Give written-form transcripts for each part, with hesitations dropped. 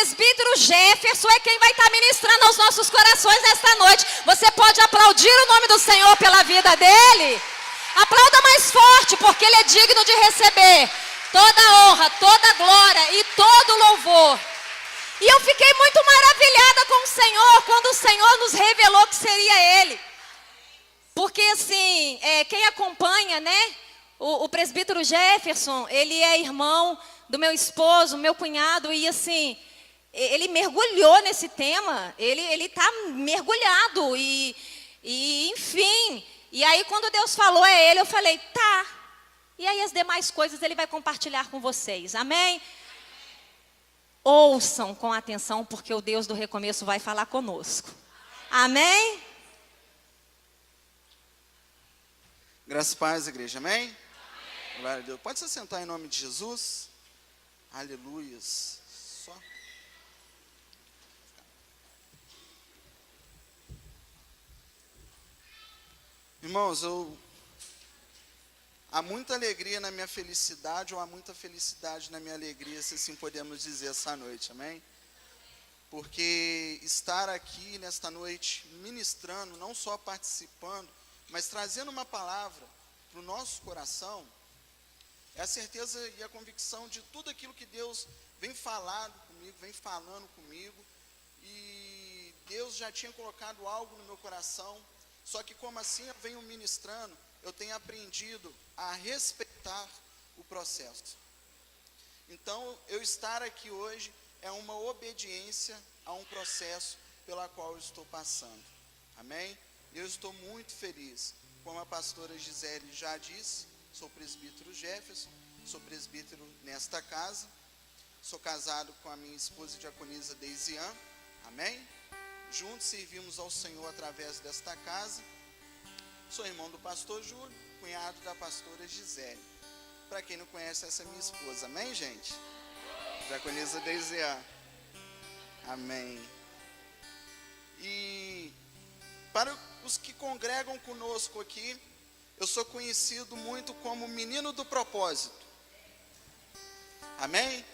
presbítero Jefferson é quem vai estar ministrando aos nossos corações nesta noite. Você pode aplaudir o nome do Senhor pela vida dele? Aplauda mais forte, porque ele é digno de receber toda a honra, toda a glória e todo o louvor. E eu fiquei muito maravilhada com o Senhor, quando o Senhor nos revelou que seria ele. Porque assim, quem acompanha, né, o presbítero Jefferson, ele é irmão do meu esposo, meu cunhado, e assim, ele mergulhou nesse tema, ele está mergulhado, e enfim, e aí quando Deus falou é ele, eu falei, tá, e aí as demais coisas ele vai compartilhar com vocês, amém? Ouçam com atenção, porque o Deus do recomeço vai falar conosco, amém? Graças e paz, igreja, amém? Glória a Deus. Pode se sentar em nome de Jesus. Aleluias. Só. Irmãos, há muita alegria na minha felicidade, ou há muita felicidade na minha alegria, se assim podemos dizer essa noite, amém? Porque estar aqui nesta noite, ministrando, não só participando, mas trazendo uma palavra para o nosso coração, é a certeza e a convicção de tudo aquilo que Deus vem falando comigo, e Deus já tinha colocado algo no meu coração, só que como assim eu venho ministrando, eu tenho aprendido a respeitar o processo. Então, eu estar aqui hoje é uma obediência a um processo pela qual eu estou passando, amém? Eu estou muito feliz, como a pastora Gisele já disse, sou presbítero Jefferson, sou presbítero nesta casa, sou casado com a minha esposa diaconisa Deisian, amém? Juntos servimos ao Senhor através desta casa, sou irmão do pastor Júlio, cunhado da pastora Gisele. Para quem não conhece, essa é minha esposa, amém, gente? Diaconisa Deisian, amém. E para os que congregam conosco aqui, eu sou conhecido muito como menino do propósito. Amém?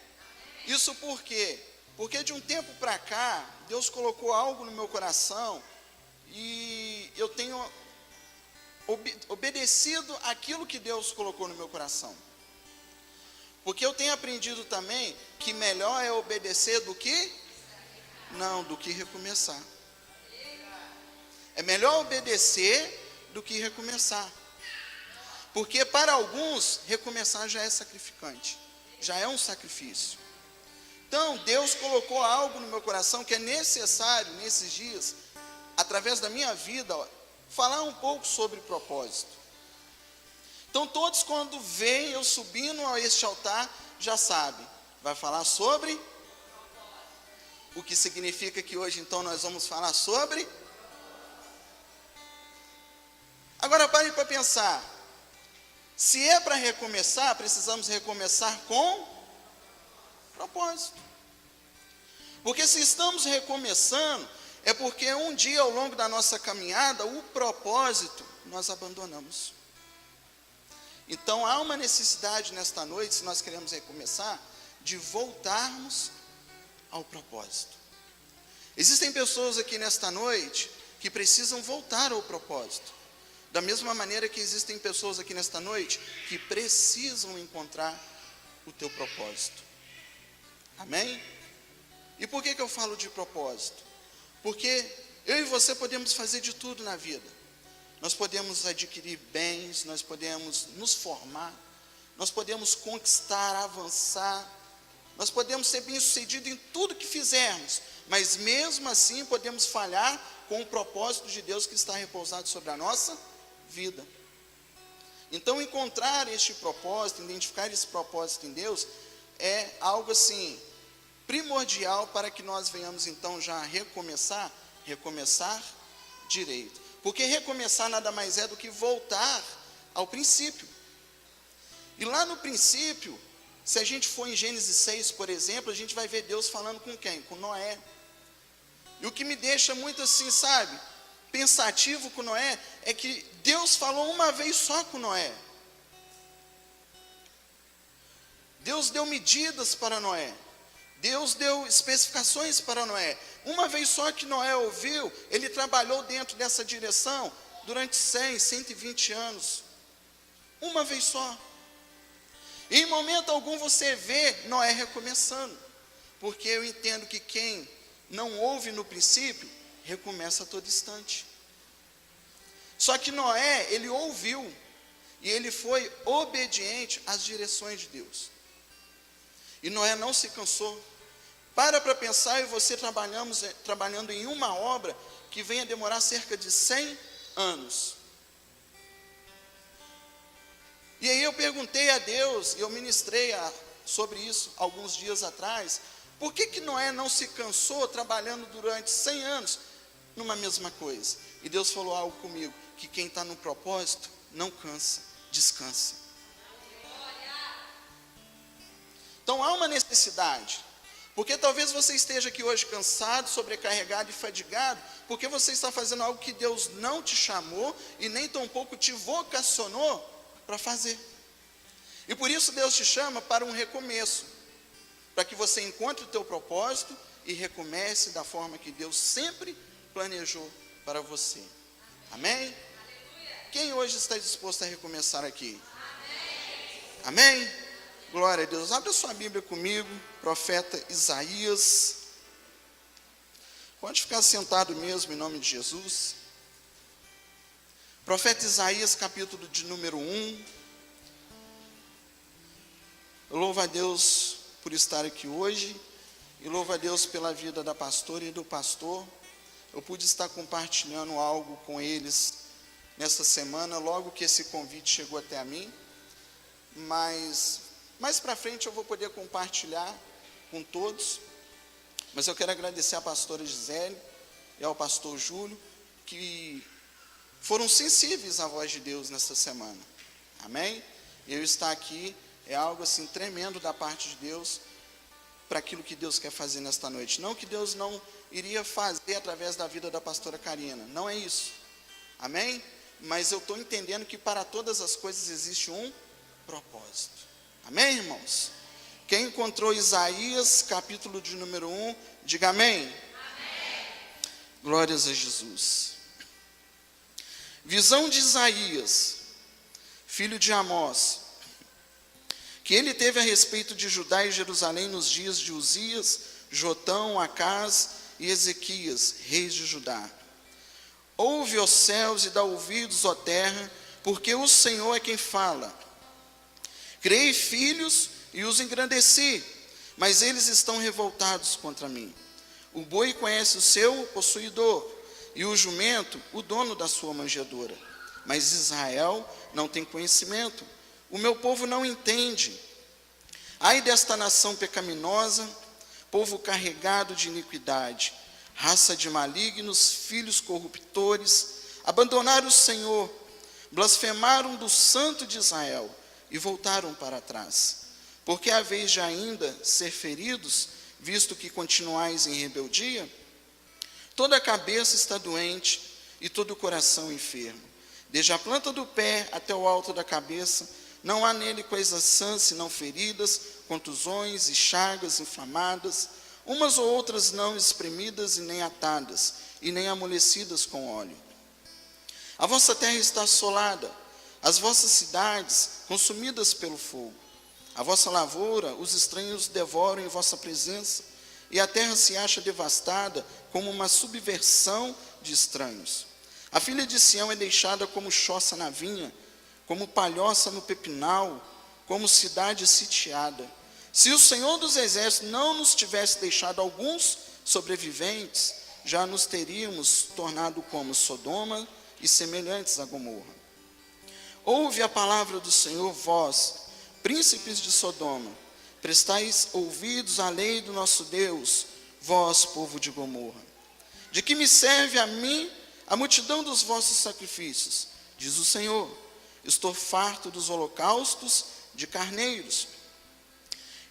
Isso por quê? Porque de um tempo para cá, Deus colocou algo no meu coração e eu tenho obedecido aquilo que Deus colocou no meu coração. Porque eu tenho aprendido também que melhor é obedecer do que? Não, do que recomeçar. É melhor obedecer do que recomeçar. Porque para alguns, recomeçar já é sacrificante, já é um sacrifício. Então, Deus colocou algo no meu coração que é necessário, nesses dias, através da minha vida, falar um pouco sobre propósito. Então, todos quando veem eu subindo a este altar, já sabem, vai falar sobre, o que significa que hoje, então, nós vamos falar sobre. Agora, parem para pensar. Se é para recomeçar, precisamos recomeçar com propósito. Porque se estamos recomeçando, é porque um dia ao longo da nossa caminhada, o propósito nós abandonamos. Então há uma necessidade nesta noite, se nós queremos recomeçar, de voltarmos ao propósito. Existem pessoas aqui nesta noite que precisam voltar ao propósito. Da mesma maneira que existem pessoas aqui nesta noite que precisam encontrar o teu propósito. Amém? E por que eu falo de propósito? Porque eu e você podemos fazer de tudo na vida. Nós podemos adquirir bens, nós podemos nos formar, nós podemos conquistar, avançar, nós podemos ser bem-sucedidos em tudo que fizermos, mas mesmo assim podemos falhar com o propósito de Deus que está repousado sobre a nossa vida. Então, encontrar este propósito, identificar esse propósito em Deus, é algo assim, primordial para que nós venhamos então já recomeçar direito. Porque recomeçar nada mais é do que voltar ao princípio. E lá no princípio, se a gente for em Gênesis 6, por exemplo, a gente vai ver Deus falando com quem? Com Noé. E o que me deixa muito assim, sabe, pensativo com Noé, é que Deus falou uma vez só com Noé. Deus deu medidas para Noé. Deus deu especificações para Noé. Uma vez só que Noé ouviu, ele trabalhou dentro dessa direção durante 100, 120 anos. Uma vez só. E em momento algum você vê Noé recomeçando. Porque eu entendo que quem não ouve no princípio, recomeça a todo instante. Só que Noé, ele ouviu. E ele foi obediente às direções de Deus. E Noé não se cansou. Para pensar, eu e você trabalhando em uma obra que venha demorar cerca de 100 anos. E aí eu perguntei a Deus, e eu ministrei sobre isso alguns dias atrás, por que Noé não se cansou trabalhando durante 100 anos numa mesma coisa? E Deus falou algo comigo, que quem está no propósito não cansa, descansa. Então há uma necessidade, porque talvez você esteja aqui hoje cansado, sobrecarregado e fadigado, porque você está fazendo algo que Deus não te chamou e nem tampouco te vocacionou para fazer. E por isso Deus te chama para um recomeço, para que você encontre o teu propósito e recomece da forma que Deus sempre planejou para você. Amém? Quem hoje está disposto a recomeçar aqui? Amém? Glória a Deus. Abra sua Bíblia comigo, profeta Isaías. Pode ficar sentado mesmo em nome de Jesus. Profeta Isaías, capítulo de número 1. Eu louvo a Deus por estar aqui hoje. E louvo a Deus pela vida da pastora e do pastor. Eu pude estar compartilhando algo com eles nessa semana, logo que esse convite chegou até a mim. Mas mais para frente eu vou poder compartilhar com todos. Mas eu quero agradecer à pastora Gisele e ao pastor Júlio, que foram sensíveis à voz de Deus nessa semana. Amém? Eu estar aqui é algo assim tremendo da parte de Deus, para aquilo que Deus quer fazer nesta noite. Não que Deus não iria fazer através da vida da pastora Karina, não é isso. Amém? Mas eu estou entendendo que para todas as coisas existe um propósito. Amém, irmãos? Quem encontrou Isaías, capítulo de número 1, diga amém. Amém. Glórias a Jesus. Visão de Isaías, filho de Amós, que ele teve a respeito de Judá e Jerusalém nos dias de Uzias, Jotão, Acás e Ezequias, reis de Judá. Ouve, ó céus, e dá ouvidos, ó terra, porque o Senhor é quem fala. Criei filhos e os engrandeci, mas eles estão revoltados contra mim. O boi conhece o seu possuidor, e o jumento, o dono da sua manjedoura. Mas Israel não tem conhecimento, o meu povo não entende. Ai desta nação pecaminosa, povo carregado de iniquidade, raça de malignos, filhos corruptores, abandonaram o Senhor, blasfemaram do Santo de Israel, e voltaram para trás. Porque haveis de ainda ser feridos, visto que continuais em rebeldia? Toda a cabeça está doente, e todo o coração enfermo. Desde a planta do pé até o alto da cabeça, não há nele coisas sãs, senão feridas, contusões e chagas inflamadas, umas ou outras não espremidas e nem atadas, e nem amolecidas com óleo. A vossa terra está assolada, as vossas cidades consumidas pelo fogo. A vossa lavoura, os estranhos devoram em vossa presença, e a terra se acha devastada como uma subversão de estranhos. A filha de Sião é deixada como choça na vinha, como palhoça no pepinal, como cidade sitiada. Se o Senhor dos Exércitos não nos tivesse deixado alguns sobreviventes, já nos teríamos tornado como Sodoma e semelhantes a Gomorra. Ouve a palavra do Senhor, vós, príncipes de Sodoma, prestais ouvidos à lei do nosso Deus, vós, povo de Gomorra. De que me serve a mim a multidão dos vossos sacrifícios? Diz o Senhor, estou farto dos holocaustos de carneiros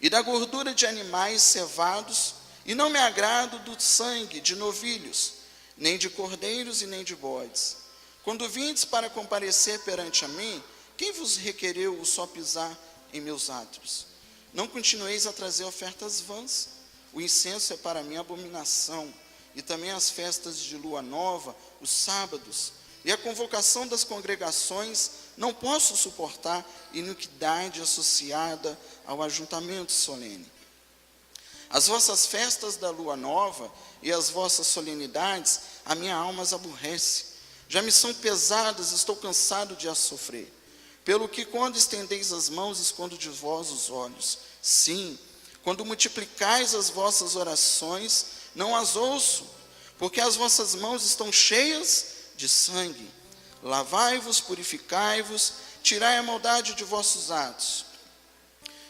e da gordura de animais cevados, e não me agrado do sangue de novilhos, nem de cordeiros e nem de bodes. Quando vindes para comparecer perante a mim, quem vos requereu o só pisar em meus átrios? Não continueis a trazer ofertas vãs. o incenso é para mim abominação, e também as festas de lua nova, os sábados, e a convocação das congregações, não posso suportar iniquidade associada ao ajuntamento solene. As vossas festas da lua nova e as vossas solenidades, a minha alma as aborrece. Já me são pesadas, estou cansado de as sofrer. Pelo que quando estendeis as mãos, escondo de vós os olhos. Sim, quando multiplicais as vossas orações, não as ouço, porque as vossas mãos estão cheias de sangue. Lavai-vos, purificai-vos, tirai a maldade de vossos atos.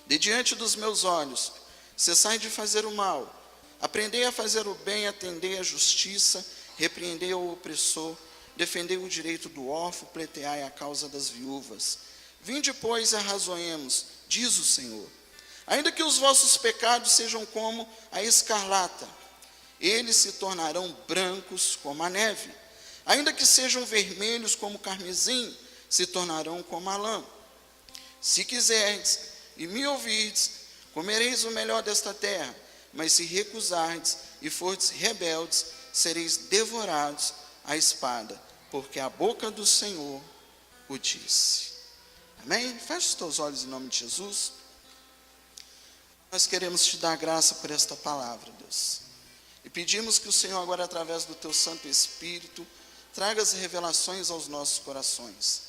De diante dos meus olhos, cessai de fazer o mal, aprendei a fazer o bem, atendei a justiça, repreendei o opressor, defendei o direito do órfão, pleiteai a causa das viúvas. Vinde, pois, e arrazoemos, diz o Senhor. Ainda que os vossos pecados sejam como a escarlata, eles se tornarão brancos como a neve. Ainda que sejam vermelhos como o carmesim, se tornarão como a lã. Se quiserdes e me ouvirdes, comereis o melhor desta terra, mas se recusardes e fordes rebeldes, sereis devorados à espada, porque a boca do Senhor o disse. Amém? Feche os teus olhos em nome de Jesus. Nós queremos te dar graça por esta palavra, Deus. E pedimos que o Senhor agora, através do teu Santo Espírito, traga as revelações aos nossos corações.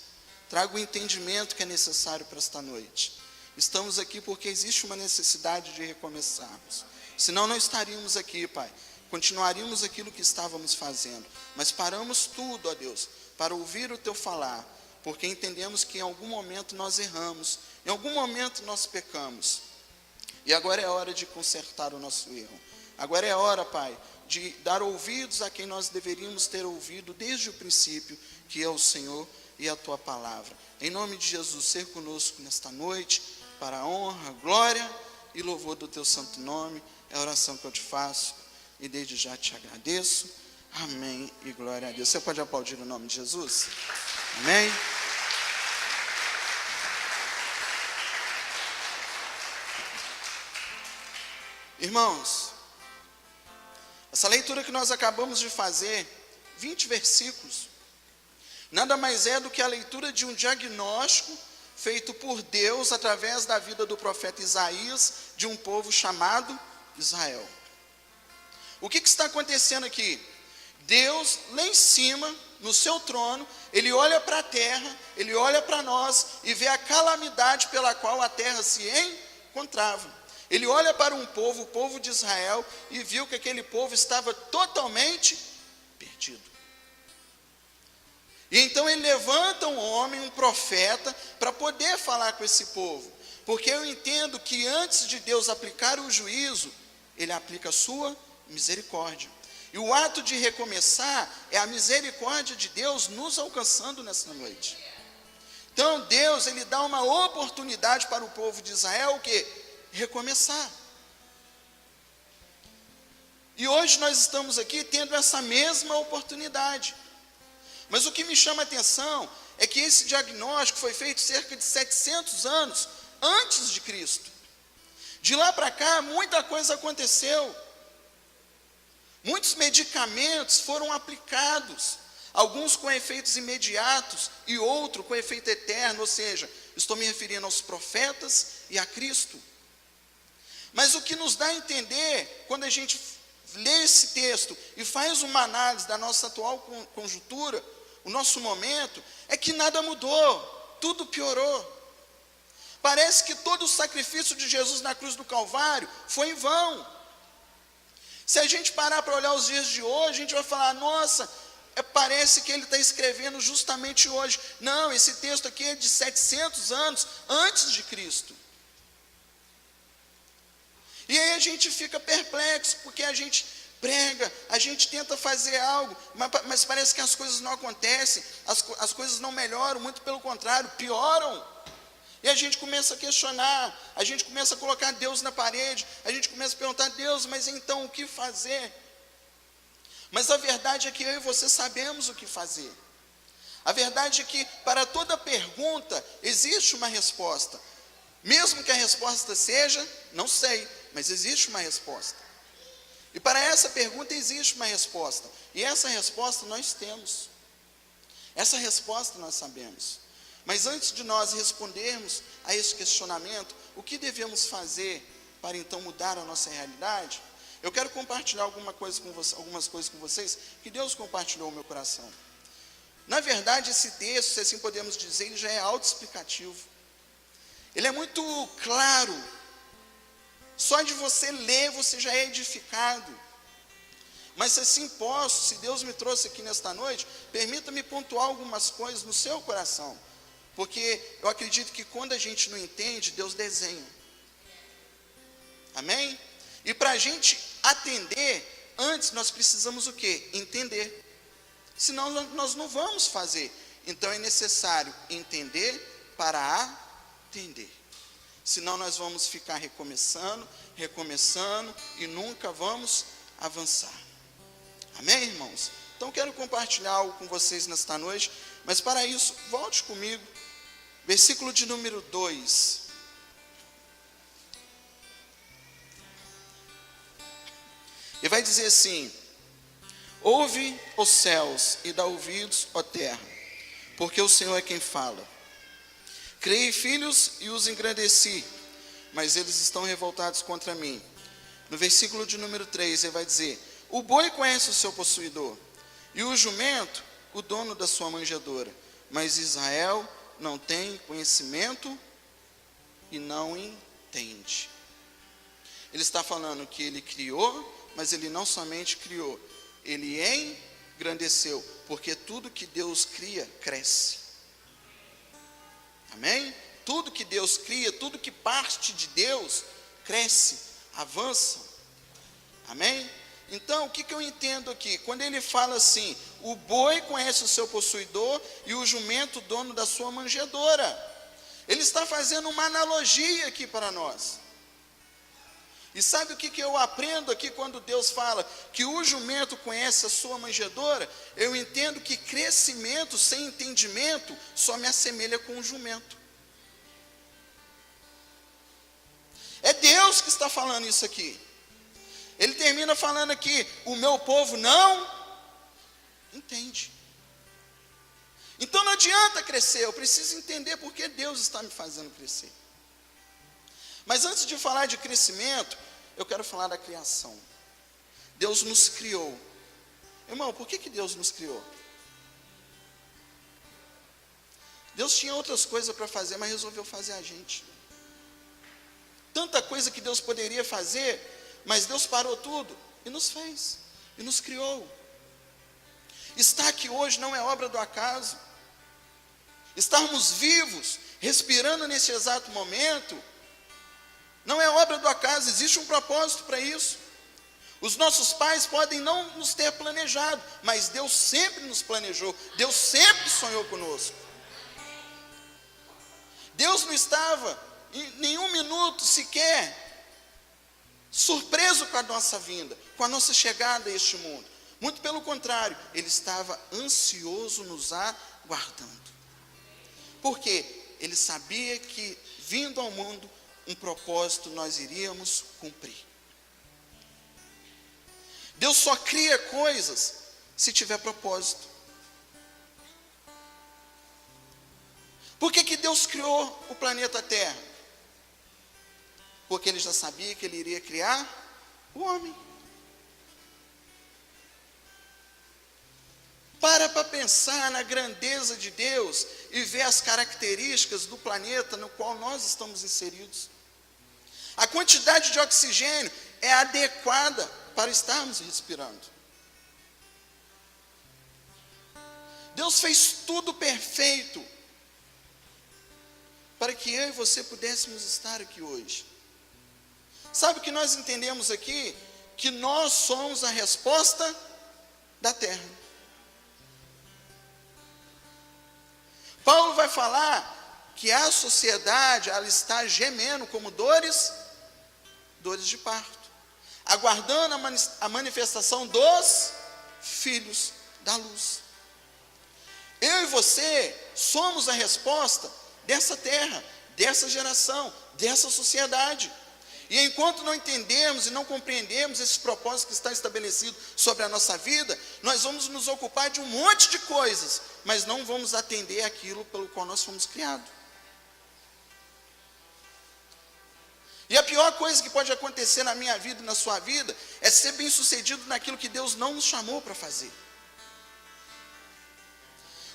Traga o entendimento que é necessário para esta noite. Estamos aqui porque existe uma necessidade de recomeçarmos. Senão não estaríamos aqui, Pai. Continuaríamos aquilo que estávamos fazendo. Mas paramos tudo, ó Deus, para ouvir o teu falar. Porque entendemos que em algum momento nós erramos. Em algum momento nós pecamos. E agora é hora de consertar o nosso erro. Agora é hora, Pai, de dar ouvidos a quem nós deveríamos ter ouvido desde o princípio, que é o Senhor e a tua palavra. Em nome de Jesus, ser conosco nesta noite, para a honra, glória e louvor do teu santo nome. É a oração que eu te faço e desde já te agradeço. Amém e glória a Deus. Você pode aplaudir o nome de Jesus? Amém. Irmãos, essa leitura que nós acabamos de fazer, 20 versículos, nada mais é do que a leitura de um diagnóstico feito por Deus através da vida do profeta Isaías, de um povo chamado Israel. O que está acontecendo aqui? Deus, lá em cima, no seu trono, ele olha para a terra, ele olha para nós e vê a calamidade pela qual a terra se encontrava. Ele olha para um povo, o povo de Israel, e viu que aquele povo estava totalmente perdido. E então ele levanta um homem, um profeta, para poder falar com esse povo. Porque eu entendo que antes de Deus aplicar o juízo, ele aplica a sua misericórdia. E o ato de recomeçar é a misericórdia de Deus nos alcançando nessa noite. Então Deus, ele dá uma oportunidade para o povo de Israel, o quê? Recomeçar. E hoje nós estamos aqui tendo essa mesma oportunidade. Mas o que me chama a atenção é que esse diagnóstico foi feito cerca de 700 anos antes de Cristo. De lá para cá, muita coisa aconteceu. Muitos medicamentos foram aplicados, alguns com efeitos imediatos e outros com efeito eterno, ou seja, estou me referindo aos profetas e a Cristo. Mas o que nos dá a entender, quando a gente lê esse texto e faz uma análise da nossa atual conjuntura, o nosso momento, é que nada mudou, tudo piorou. Parece que todo o sacrifício de Jesus na cruz do Calvário foi em vão. Se a gente parar para olhar os dias de hoje, a gente vai falar, nossa, parece que ele está escrevendo justamente hoje. Não, esse texto aqui é de 700 anos antes de Cristo. E aí a gente fica perplexo, porque a gente prega, a gente tenta fazer algo, mas parece que as coisas não acontecem, as coisas não melhoram, muito pelo contrário, pioram. E a gente começa a questionar, a gente começa a colocar Deus na parede, a gente começa a perguntar, Deus, mas então o que fazer? Mas a verdade é que eu e você sabemos o que fazer. A verdade é que para toda pergunta existe uma resposta. Mesmo que a resposta seja, não sei, mas existe uma resposta. E para essa pergunta existe uma resposta. E essa resposta nós temos. Essa resposta nós sabemos. Mas antes de nós respondermos a esse questionamento, o que devemos fazer para então mudar a nossa realidade? Eu quero compartilhar algumas coisas com vocês que Deus compartilhou no meu coração. Na verdade, esse texto, se assim podemos dizer, ele já é autoexplicativo. Ele é muito claro. Só de você ler, você já é edificado. Mas se assim posso, se Deus me trouxe aqui nesta noite, permita-me pontuar algumas coisas no seu coração. Porque eu acredito que quando a gente não entende, Deus desenha. Amém? E para a gente atender, antes nós precisamos o quê? Entender. Senão nós não vamos fazer. Então é necessário entender para atender. Senão nós vamos ficar recomeçando e nunca vamos avançar. Amém, irmãos? Então quero compartilhar algo com vocês nesta noite, mas para isso, volte comigo, versículo de número 2. E vai dizer assim: ouve, os céus, e dá ouvidos, ó terra, porque o Senhor é quem fala. Criei filhos e os engrandeci, mas eles estão revoltados contra mim. No versículo de número 3, ele vai dizer: o boi conhece o seu possuidor, e o jumento, o dono da sua manjedoura. Mas Israel não tem conhecimento e não entende. Ele está falando que ele criou, mas ele não somente criou, ele engrandeceu, porque tudo que Deus cria, cresce. Amém? Tudo que Deus cria, tudo que parte de Deus, cresce, avança. Amém? Então, o que eu entendo aqui? Quando ele fala assim, o boi conhece o seu possuidor e o jumento o dono da sua manjedoura. Ele está fazendo uma analogia aqui para nós. E sabe o que eu aprendo aqui quando Deus fala que o jumento conhece a sua manjedoura? Eu entendo que crescimento sem entendimento só me assemelha com o jumento. É Deus que está falando isso aqui. Ele termina falando aqui, o meu povo não entende. Então não adianta crescer, eu preciso entender por que Deus está me fazendo crescer. Mas antes de falar de crescimento, eu quero falar da criação. Deus nos criou. Irmão, por que Deus nos criou? Deus tinha outras coisas para fazer, mas resolveu fazer a gente. Tanta coisa que Deus poderia fazer, mas Deus parou tudo e nos fez, e nos criou. Estar aqui hoje não é obra do acaso. Estarmos vivos, respirando nesse exato momento, não é obra do acaso, existe um propósito para isso. Os nossos pais podem não nos ter planejado, mas Deus sempre nos planejou, Deus sempre sonhou conosco. Deus não estava em nenhum minuto sequer surpreso com a nossa vinda, com a nossa chegada a este mundo. Muito pelo contrário, Ele estava ansioso nos aguardando. Por quê? Ele sabia que, vindo ao mundo, um propósito nós iríamos cumprir. Deus só cria coisas se tiver propósito. Por que Deus criou o planeta Terra? Porque Ele já sabia que Ele iria criar o homem. Para pensar na grandeza de Deus e ver as características do planeta no qual nós estamos inseridos. A quantidade de oxigênio é adequada para estarmos respirando. Deus fez tudo perfeito para que eu e você pudéssemos estar aqui hoje. Sabe o que nós entendemos aqui? Que nós somos a resposta da terra. Paulo vai falar que a sociedade, ela está gemendo como dores de parto, aguardando a manifestação dos filhos da luz. Eu e você somos a resposta dessa terra, dessa geração, dessa sociedade. E enquanto não entendemos e não compreendemos esse propósito que está estabelecido sobre a nossa vida, nós vamos nos ocupar de um monte de coisas, mas não vamos atender aquilo pelo qual nós fomos criados. E a pior coisa que pode acontecer na minha vida e na sua vida é ser bem-sucedido naquilo que Deus não nos chamou para fazer.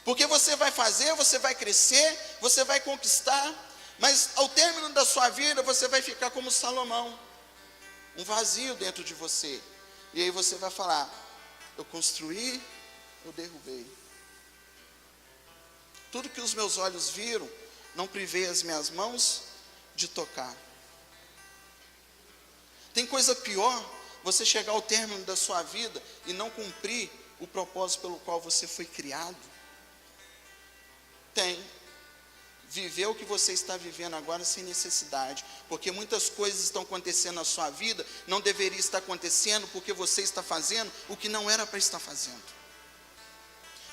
Porque você vai fazer, você vai crescer, você vai conquistar, mas ao término da sua vida você vai ficar como Salomão, um vazio dentro de você. E aí você vai falar: eu construí, eu derrubei. Tudo que os meus olhos viram, não privei as minhas mãos de tocar. Tem coisa pior, você chegar ao término da sua vida e não cumprir o propósito pelo qual você foi criado? Tem. Viver o que você está vivendo agora sem necessidade, porque muitas coisas estão acontecendo na sua vida, não deveria estar acontecendo, porque você está fazendo o que não era para estar fazendo.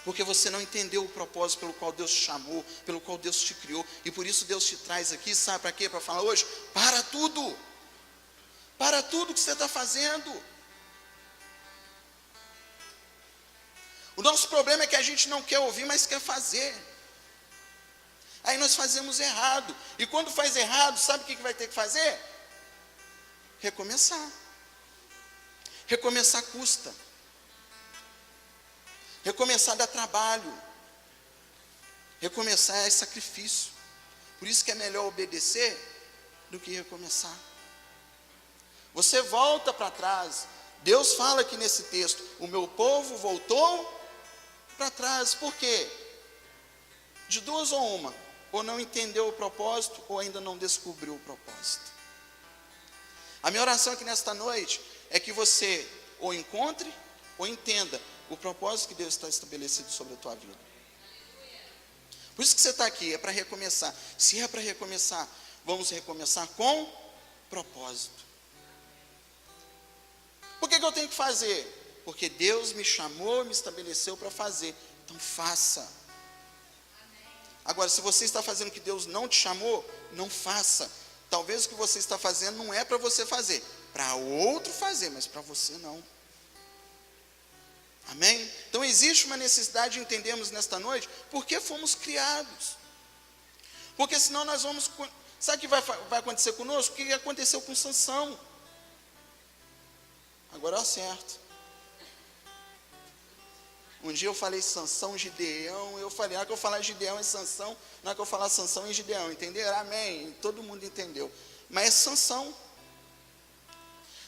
Porque você não entendeu o propósito pelo qual Deus te chamou, pelo qual Deus te criou, e por isso Deus te traz aqui, sabe para quê? Para falar hoje: para tudo! Para tudo que você está fazendo. O nosso problema é que a gente não quer ouvir, mas quer fazer. Aí nós fazemos errado. E quando faz errado, sabe o que vai ter que fazer? Recomeçar. Recomeçar custa. Recomeçar dá trabalho. Recomeçar é sacrifício. Por isso que é melhor obedecer do que recomeçar. Você volta para trás. Deus fala aqui nesse texto: o meu povo voltou para trás. Por quê? De duas ou uma: ou não entendeu o propósito, ou ainda não descobriu o propósito. A minha oração aqui nesta noite é que você ou encontre ou entenda o propósito que Deus está estabelecido sobre a tua vida. Por isso que você está aqui, é para recomeçar. Se é para recomeçar, vamos recomeçar com propósito. Por que eu tenho que fazer? Porque Deus me chamou, me estabeleceu para fazer. Então faça. Agora, se você está fazendo o que Deus não te chamou, não faça. Talvez o que você está fazendo não é para você fazer, para outro fazer, mas para você não. Amém? Então existe uma necessidade de entendermos nesta noite por que fomos criados. Porque senão nós vamos... Sabe o que vai acontecer conosco? O que aconteceu com Sansão? Agora eu acerto. Um dia eu falei Sansão, Gideão, eu falei: que eu falar Gideão e Sansão, não é que eu falar Sansão e Gideão, entenderam? Amém, todo mundo entendeu. Mas é Sansão.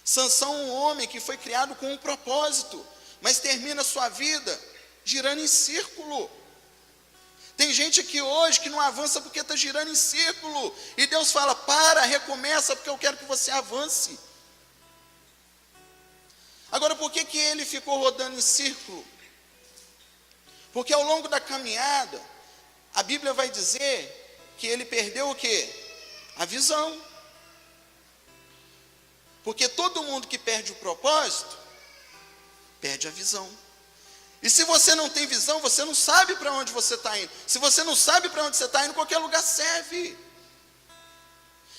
Sansão é um homem que foi criado com um propósito, mas termina a sua vida girando em círculo. Tem gente aqui hoje que não avança porque está girando em círculo, e Deus fala: para, recomeça, porque eu quero que você avance. Agora, por que ele ficou rodando em círculo? Porque ao longo da caminhada, a Bíblia vai dizer que ele perdeu o quê? A visão. Porque todo mundo que perde o propósito, perde a visão. E se você não tem visão, você não sabe para onde você está indo. Se você não sabe para onde você está indo, qualquer lugar serve.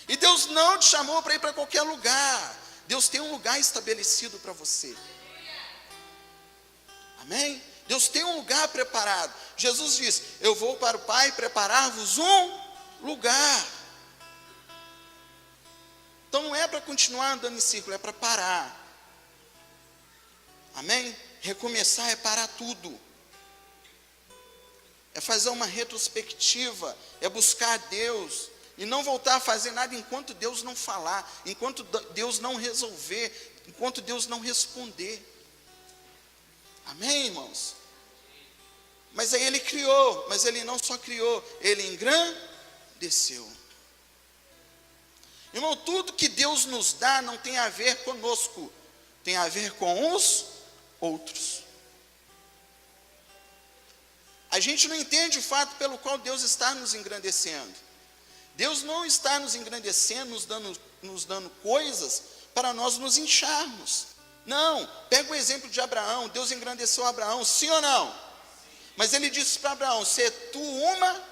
E Deus não te chamou para ir para qualquer lugar. Deus tem um lugar estabelecido para você. Amém? Deus tem um lugar preparado. Jesus disse: eu vou para o Pai preparar-vos um lugar. Então não é para continuar andando em círculo, é para parar. Amém? Recomeçar é parar tudo. É fazer uma retrospectiva, é buscar Deus. E não voltar a fazer nada enquanto Deus não falar, enquanto Deus não resolver, enquanto Deus não responder. Amém, irmãos? Mas aí ele criou, mas ele não só criou, ele engrandeceu. Irmão, tudo que Deus nos dá não tem a ver conosco, tem a ver com os outros. A gente não entende o fato pelo qual Deus está nos engrandecendo. Deus não está nos engrandecendo, nos dando coisas para nós nos incharmos. Não, pega o exemplo de Abraão. Deus engrandeceu Abraão, sim ou não? Sim. Mas ele disse para Abraão: se tu uma,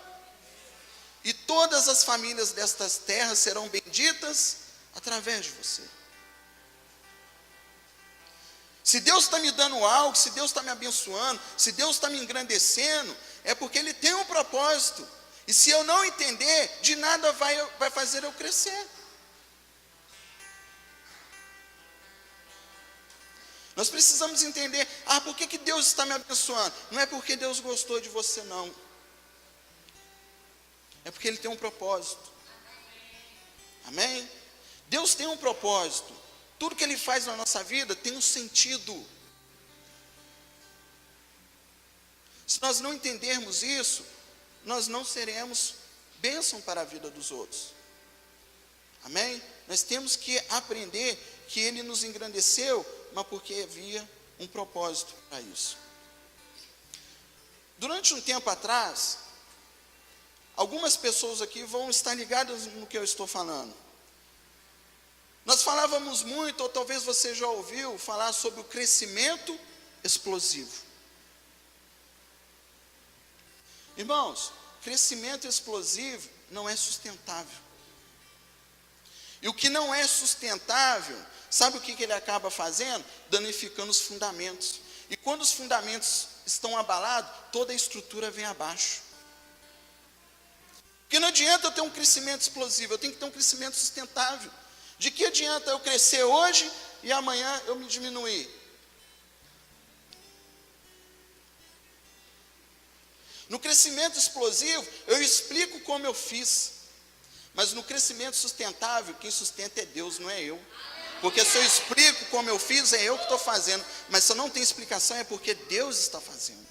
e todas as famílias destas terras serão benditas através de você. Se Deus está me dando algo, se Deus está me abençoando, se Deus está me engrandecendo, é porque Ele tem um propósito. E se eu não entender, de nada vai fazer eu crescer. Nós precisamos entender, por que Deus está me abençoando? Não é porque Deus gostou de você, não. É porque Ele tem um propósito. Amém? Deus tem um propósito. Tudo que Ele faz na nossa vida tem um sentido. Se nós não entendermos isso, nós não seremos bênção para a vida dos outros. Amém? Nós temos que aprender que Ele nos engrandeceu, mas porque havia um propósito para isso. Durante um tempo atrás, algumas pessoas aqui vão estar ligadas no que eu estou falando. Nós falávamos muito, ou talvez você já ouviu falar sobre o crescimento explosivo. Irmãos, crescimento explosivo não é sustentável. E o que não é sustentável, sabe o que ele acaba fazendo? Danificando os fundamentos. E quando os fundamentos estão abalados, toda a estrutura vem abaixo. Porque não adianta eu ter um crescimento explosivo, eu tenho que ter um crescimento sustentável. De que adianta eu crescer hoje e amanhã eu me diminuir? No crescimento explosivo, eu explico como eu fiz. Mas no crescimento sustentável, quem sustenta é Deus, não é eu. Porque se eu explico como eu fiz, é eu que estou fazendo. Mas se eu não tenho explicação, é porque Deus está fazendo.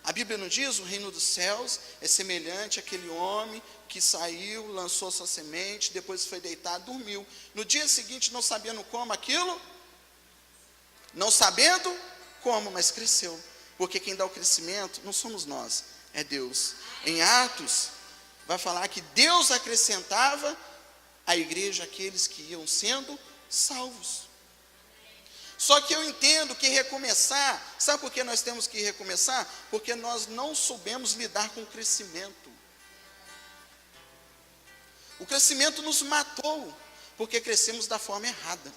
A Bíblia não diz, o reino dos céus é semelhante àquele homem que saiu, lançou sua semente, depois foi deitado, dormiu. No dia seguinte, não sabendo como aquilo, não sabendo como, mas cresceu. Porque quem dá o crescimento não somos nós, é Deus. Em Atos, vai falar que Deus acrescentava à igreja aqueles que iam sendo salvos. Só que eu entendo que recomeçar, sabe por que nós temos que recomeçar? Porque nós não soubemos lidar com o crescimento. O crescimento nos matou, porque crescemos da forma errada.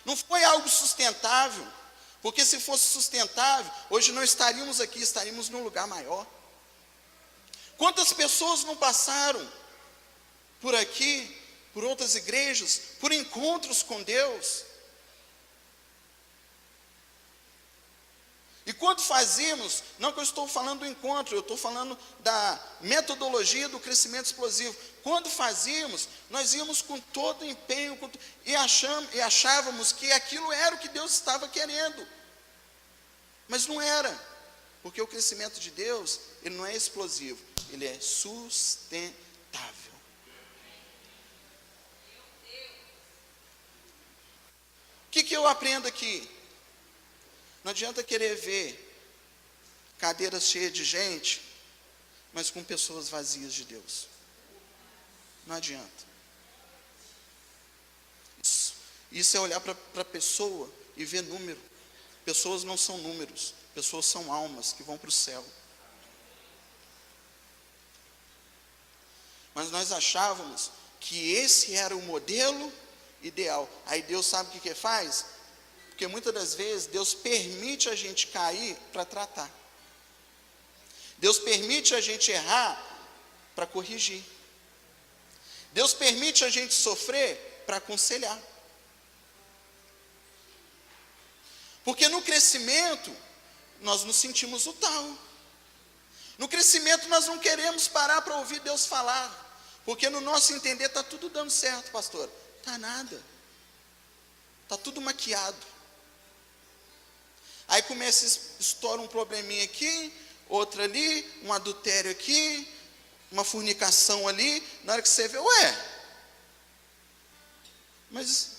Não foi algo sustentável, porque se fosse sustentável, hoje não estaríamos aqui, estaríamos num lugar maior. Quantas pessoas não passaram por aqui, por outras igrejas, por encontros com Deus? E quando fazíamos, não que eu estou falando do encontro, eu estou falando da metodologia do crescimento explosivo. Quando fazíamos, nós íamos com todo o empenho e achávamos que aquilo era o que Deus estava querendo. Mas não era, porque o crescimento de Deus, ele não é explosivo, ele é sustentável. O que eu aprendo aqui? Não adianta querer ver cadeiras cheias de gente, mas com pessoas vazias de Deus. Não adianta. Isso é olhar para a pessoa e ver número. Pessoas não são números, pessoas são almas que vão para o céu. Mas nós achávamos que esse era o modelo ideal. Aí Deus sabe o que faz? Porque muitas das vezes Deus permite a gente cair para tratar. Deus permite a gente errar para corrigir. Deus permite a gente sofrer para aconselhar. Porque no crescimento, nós nos sentimos o tal. No crescimento, nós não queremos parar para ouvir Deus falar. Porque no nosso entender, está tudo dando certo, pastor. Está nada. Está tudo maquiado. Aí começa, estoura um probleminha aqui, outro ali, um adultério aqui, uma fornicação ali. Na hora que você vê, mas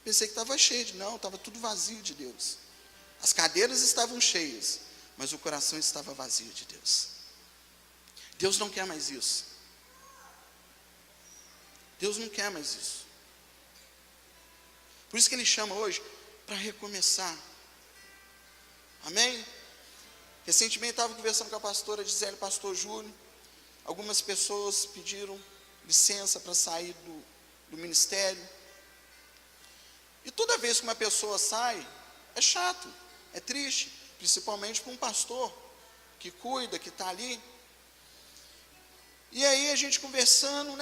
pensei que estava cheio. Não, estava tudo vazio de Deus. As cadeiras estavam cheias, mas o coração estava vazio de Deus. Deus não quer mais isso. Deus não quer mais isso. Por isso que Ele chama hoje para recomeçar. Amém? Recentemente estava conversando com a pastora Gisele, pastor Júlio. Algumas pessoas pediram licença para sair do ministério. E toda vez que uma pessoa sai, é chato, é triste, principalmente para um pastor que cuida, que está ali. E aí a gente conversando,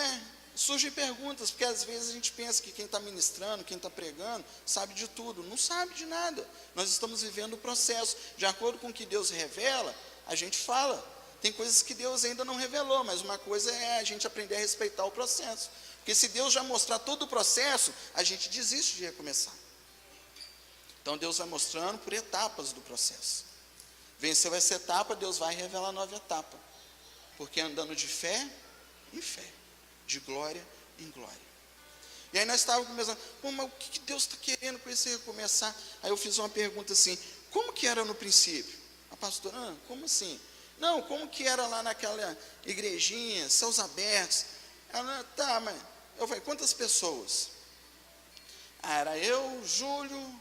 surgem perguntas, porque às vezes a gente pensa que quem está ministrando, quem está pregando, sabe de tudo. Não sabe de nada. Nós estamos vivendo o processo. De acordo com o que Deus revela, a gente fala. Tem coisas que Deus ainda não revelou, mas uma coisa é a gente aprender a respeitar o processo. Porque se Deus já mostrar todo o processo, a gente desiste de recomeçar. Então Deus vai mostrando por etapas do processo. Venceu essa etapa, Deus vai revelar a nova etapa. Porque andando de fé em fé, de glória em glória. E aí nós estávamos conversando, mas o que Deus está querendo com esse recomeçar? Aí eu fiz uma pergunta assim, como que era no princípio? A pastora, como assim? Não, como que era lá naquela igrejinha, céus abertos? Ela, tá, mas eu falei, quantas pessoas? Era eu, Júlio,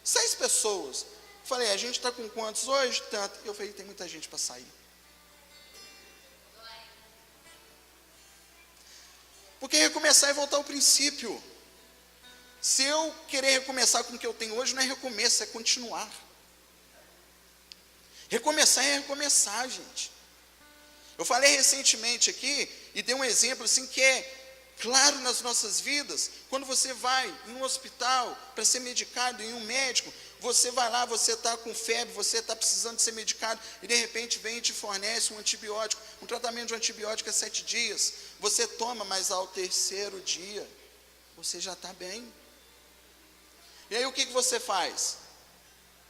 6 pessoas. Falei, a gente está com quantos hoje? Tanto. Eu falei, tem muita gente para sair. Porque recomeçar é voltar ao princípio. Se eu querer recomeçar com o que eu tenho hoje, não é recomeço, é continuar. Recomeçar é recomeçar, gente. Eu falei recentemente aqui, e dei um exemplo assim que é claro nas nossas vidas. Quando você vai em um hospital para ser medicado, em um médico, você vai lá, você está com febre, você está precisando de ser medicado, e de repente vem e te fornece um antibiótico. Um tratamento de antibiótico é 7 dias. Você toma, mas ao 3º dia, você já está bem. E aí o que você faz?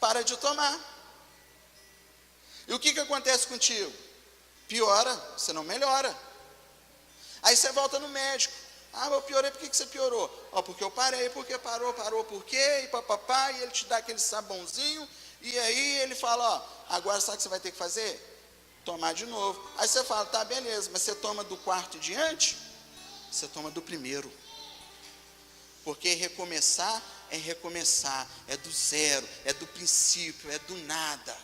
Para de tomar. E o que acontece contigo? Piora, você não melhora. Aí você volta no médico. Eu piorei, por que você piorou? Porque eu parei, porque parou, por quê? E papapá, e ele te dá aquele sabãozinho, e aí ele fala, agora sabe o que você vai ter que fazer? Tomar de novo. Aí você fala, tá, beleza, mas você toma do 4º em diante? Você toma do 1º. Porque recomeçar, é do zero, é do princípio, é do nada.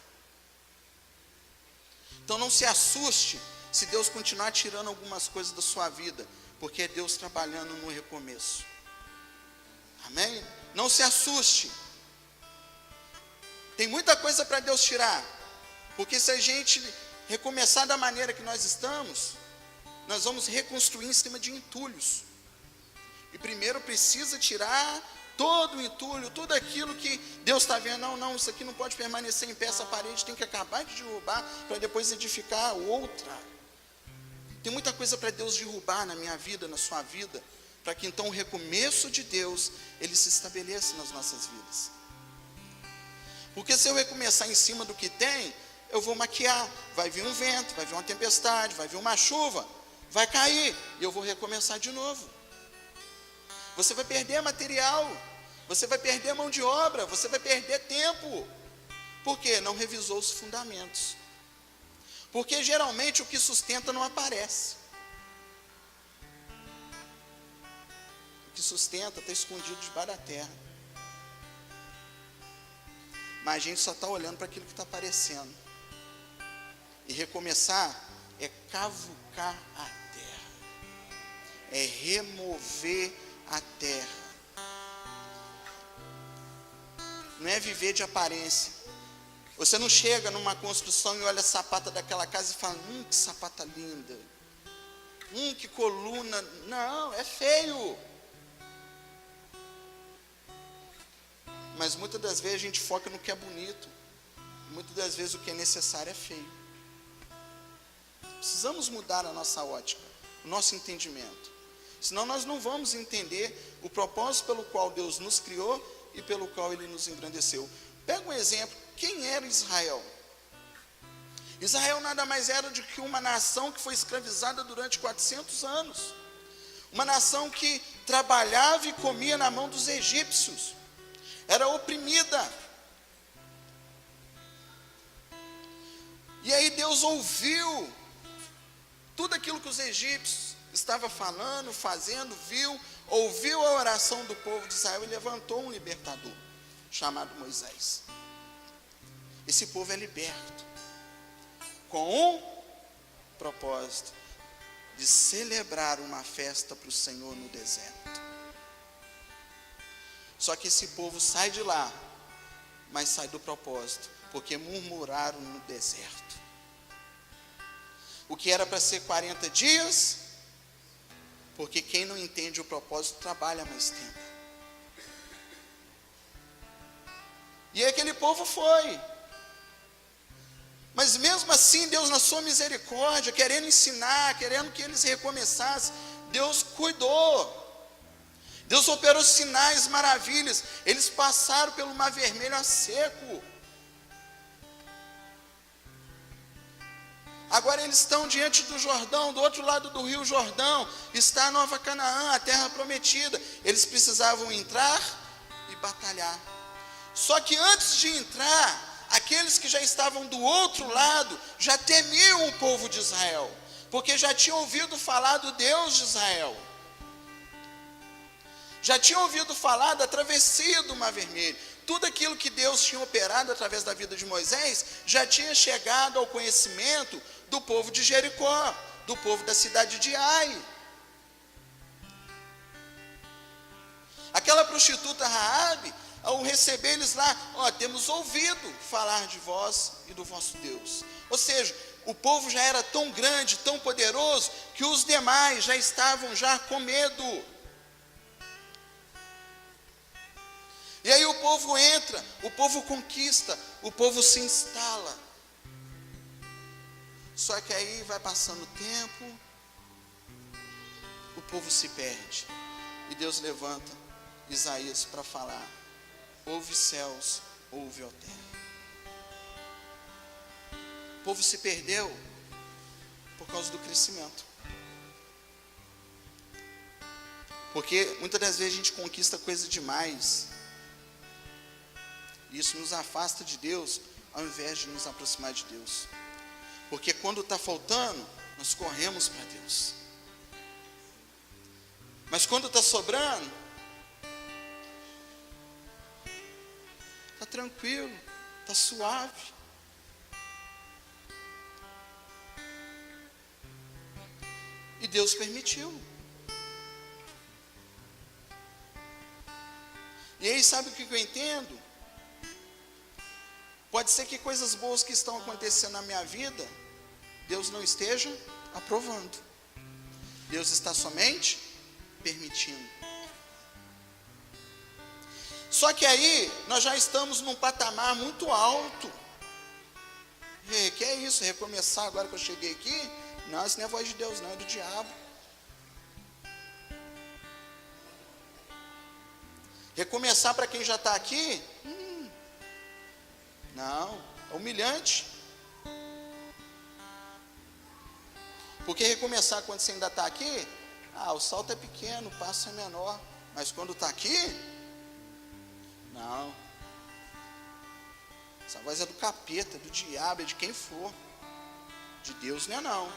Então não se assuste se Deus continuar tirando algumas coisas da sua vida, porque é Deus trabalhando no recomeço. Amém? Não se assuste. Tem muita coisa para Deus tirar, porque se a gente recomeçar da maneira que nós estamos, nós vamos reconstruir em cima de entulhos. E primeiro precisa tirar todo o entulho, tudo aquilo que Deus está vendo. Não, isso aqui não pode permanecer em pé, essa parede tem que acabar de derrubar para depois edificar outra. Tem muita coisa para Deus derrubar na minha vida, na sua vida, para que então o recomeço de Deus, ele se estabeleça nas nossas vidas. Porque se eu recomeçar em cima do que tem, eu vou maquiar, vai vir um vento, vai vir uma tempestade, vai vir uma chuva, vai cair, e eu vou recomeçar de novo. Você vai perder material, você vai perder mão de obra, você vai perder tempo. Por quê? Não revisou os fundamentos. Porque geralmente o que sustenta não aparece. O que sustenta está escondido debaixo da terra. Mas a gente só está olhando para aquilo que está aparecendo. E recomeçar é cavucar a terra. É remover a terra. Não é viver de aparência. Você não chega numa construção e olha a sapata daquela casa e fala, que sapata linda. Que coluna. Não, é feio. Mas muitas das vezes a gente foca no que é bonito. Muitas das vezes o que é necessário é feio. Precisamos mudar a nossa ótica, o nosso entendimento. Senão nós não vamos entender o propósito pelo qual Deus nos criou e pelo qual Ele nos engrandeceu. Pega um exemplo, quem era Israel? Israel nada mais era do que uma nação que foi escravizada durante 400 anos. Uma nação que trabalhava e comia na mão dos egípcios. Era oprimida. E aí Deus ouviu tudo aquilo que os egípcios estavam falando, fazendo, ouviu a oração do povo de Israel e levantou um libertador, chamado Moisés. esse povo é liberto com um propósito de celebrar uma festa para o Senhor no deserto. Só que esse povo sai de lá, mas sai do propósito, porque murmuraram no deserto. O que era para ser 40 dias, porque quem não entende o propósito trabalha mais tempo. E aquele povo foi. Mas mesmo assim, Deus na sua misericórdia, querendo ensinar, querendo que eles recomeçassem, Deus cuidou. Deus operou sinais, maravilhas. Eles passaram pelo Mar Vermelho a seco. Agora eles estão diante do Jordão, do outro lado do rio Jordão, está a Nova Canaã, a terra prometida. Eles precisavam entrar e batalhar. Só que antes de entrar, aqueles que já estavam do outro lado, já temiam o povo de Israel, porque já tinham ouvido falar do Deus de Israel. Já tinham ouvido falar da travessia do Mar Vermelho. Tudo aquilo que Deus tinha operado através da vida de Moisés, já tinha chegado ao conhecimento do povo de Jericó, do povo da cidade de Ai. Aquela prostituta Raabe, ao receber eles lá, temos ouvido falar de vós e do vosso Deus. Ou seja, o povo já era tão grande, tão poderoso, que os demais já estavam já com medo. E aí o povo entra, o povo conquista, o povo se instala. Só que aí vai passando o tempo, o povo se perde. E Deus levanta Isaías para falar: ouve céus, ouve, ó terra. O povo se perdeu por causa do crescimento. Porque muitas das vezes a gente conquista coisa demais. Isso nos afasta de Deus, ao invés de nos aproximar de Deus. Porque quando está faltando, nós corremos para Deus. Mas quando está sobrando, está tranquilo, está suave. E Deus permitiu. E aí sabe o que eu entendo? Pode ser que coisas boas que estão acontecendo na minha vida, Deus não esteja aprovando. Deus está somente permitindo. Só que aí, nós já estamos num patamar muito alto. Que é isso? Recomeçar agora que eu cheguei aqui? Não, isso não é a voz de Deus, não, é do diabo. Recomeçar para quem já está aqui? Não, é humilhante. Porque recomeçar quando você ainda está aqui, o salto é pequeno, o passo é menor. Mas quando está aqui, não. Essa voz é do capeta, do diabo, é de quem for. De Deus não é não.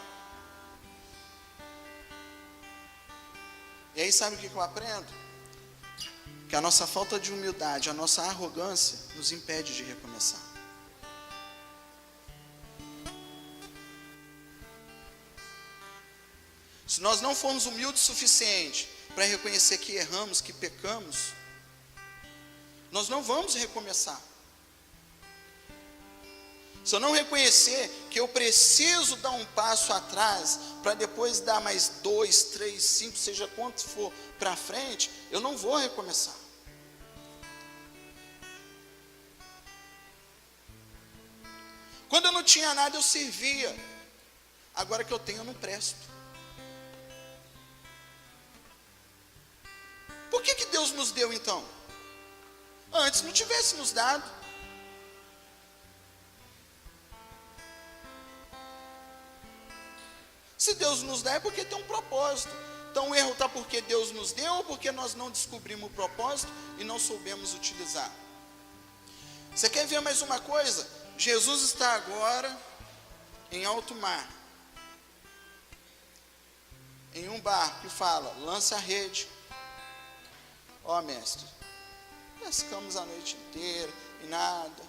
E aí sabe o que eu aprendo? Que a nossa falta de humildade, a nossa arrogância nos impede de recomeçar. Se nós não formos humildes o suficiente para reconhecer que erramos, que pecamos, nós não vamos recomeçar. Se eu não reconhecer que eu preciso dar um passo atrás, para depois dar mais 2, 3, 5, seja quanto for para frente, eu não vou recomeçar. Quando eu não tinha nada, eu servia. Agora que eu tenho, eu não presto. Por que Deus nos deu então? Antes não tivesse nos dado. Se Deus nos dá é porque tem um propósito. Então o erro está porque Deus nos deu ou porque nós não descobrimos o propósito e não soubemos utilizar. Você quer ver mais uma coisa? Jesus está agora em alto mar, em um barco que fala: lança a rede. Mestre, pescamos a noite inteira e nada.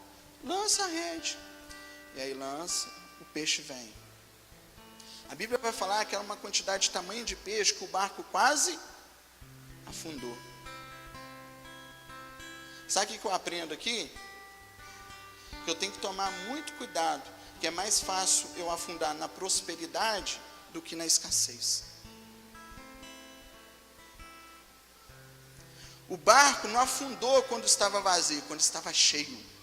lança a rede. E aí lança, o peixe vem. A Bíblia vai falar que era uma quantidade de tamanho de peixe que o barco quase afundou. Sabe o que eu aprendo aqui? Que eu tenho que tomar muito cuidado, que é mais fácil eu afundar na prosperidade do que na escassez. O barco não afundou quando estava vazio, quando estava cheio.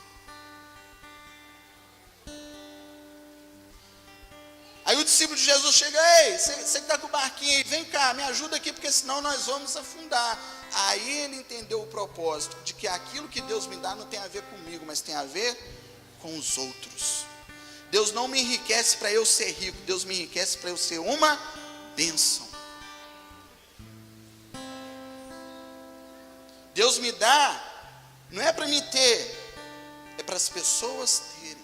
Aí o discípulo de Jesus chega: ei, você que está com o barquinho aí, vem cá, me ajuda aqui, porque senão nós vamos afundar. Aí ele entendeu o propósito, de que aquilo que Deus me dá não tem a ver comigo, mas tem a ver com os outros. Deus não me enriquece para eu ser rico, Deus me enriquece para eu ser uma bênção. Deus me dá, não é para me ter, é para as pessoas terem.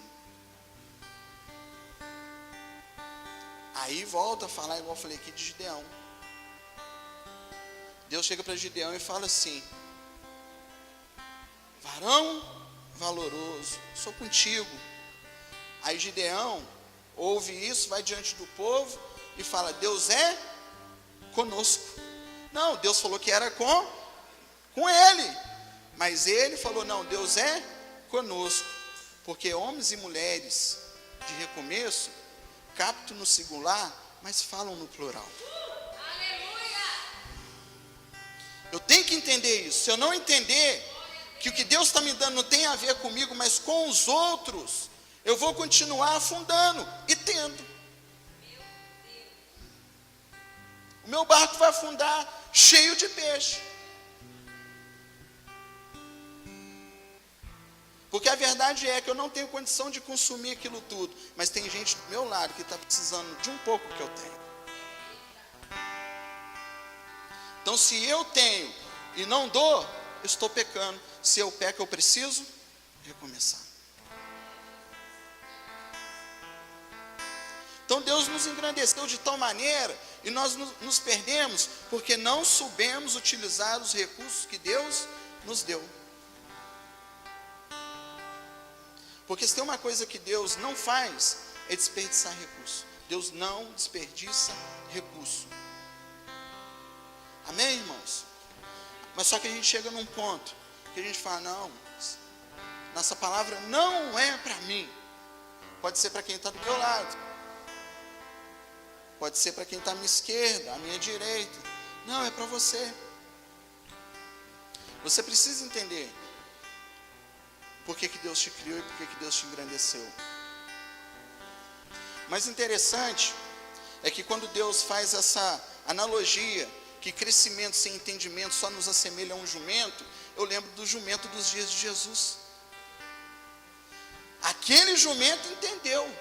Aí volta a falar, igual eu falei aqui de Gideão. Deus chega para Gideão e fala assim: varão valoroso, sou contigo. Aí Gideão ouve isso, vai diante do povo e fala: Deus é conosco. Não, Deus falou que era com ele, mas ele falou: não, Deus é conosco, porque homens e mulheres de recomeço captam no singular, mas falam no plural. Eu tenho que entender isso. Se eu não entender que o que Deus está me dando não tem a ver comigo, mas com os outros, eu vou continuar afundando e tendo. O meu barco vai afundar cheio de peixe. Porque a verdade é que eu não tenho condição de consumir aquilo tudo, mas tem gente do meu lado que está precisando de um pouco que eu tenho. Então, se eu tenho e não dou, eu estou pecando. Se eu peco, eu preciso recomeçar. Então, Deus nos engrandeceu de tal maneira, e nós nos perdemos, porque não soubemos utilizar os recursos que Deus nos deu. Porque se tem uma coisa que Deus não faz, é desperdiçar recurso. Deus não desperdiça recurso. Amém, irmãos? Mas só que a gente chega num ponto que a gente fala: não, nossa palavra não é para mim. Pode ser para quem está do meu lado, pode ser para quem está à minha esquerda, à minha direita. Não, é para você. Você precisa entender por que Deus te criou e por que Deus te engrandeceu. Mas interessante é que quando Deus faz essa analogia, que crescimento sem entendimento só nos assemelha a um jumento, eu lembro do jumento dos dias de Jesus. Aquele jumento entendeu.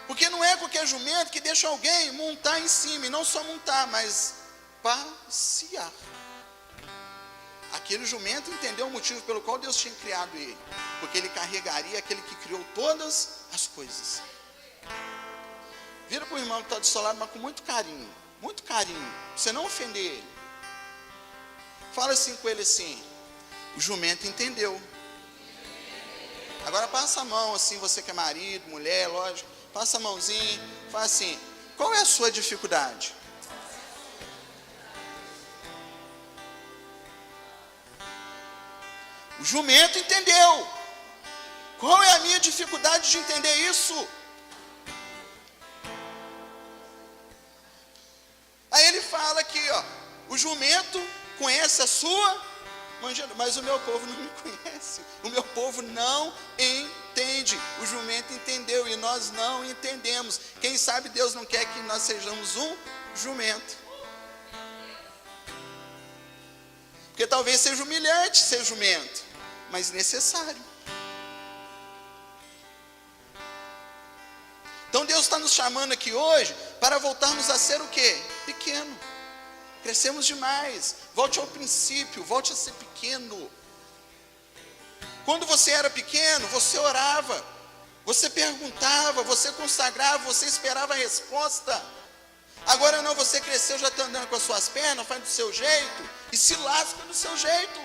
Porque não é qualquer jumento que deixa alguém montar em cima, e não só montar, mas passear. Aquele jumento entendeu o motivo pelo qual Deus tinha criado ele, porque ele carregaria aquele que criou todas as coisas. Vira para o irmão que está do seu lado, mas com muito carinho, para você não ofender ele. Fala assim com ele assim: o jumento entendeu. Agora passa a mão assim, você que é marido, mulher, lógico, passa a mãozinha, fala assim: qual é a sua dificuldade? O jumento entendeu. Qual é a minha dificuldade de entender isso? Aí ele fala aqui, ó: o jumento conhece a sua manjedoura, mas o meu povo não me conhece. O meu povo não entende. O jumento entendeu e nós não entendemos. Quem sabe Deus não quer que nós sejamos um jumento. Porque talvez seja humilhante ser jumento, mas necessário. Então Deus está nos chamando aqui hoje para voltarmos a ser o quê? Pequeno. Crescemos demais. Volte ao princípio, volte a ser pequeno. Quando você era pequeno, você orava, você perguntava, você consagrava, você esperava a resposta. Agora não, você cresceu, já está andando com as suas pernas, faz do seu jeito e se lasca do seu jeito.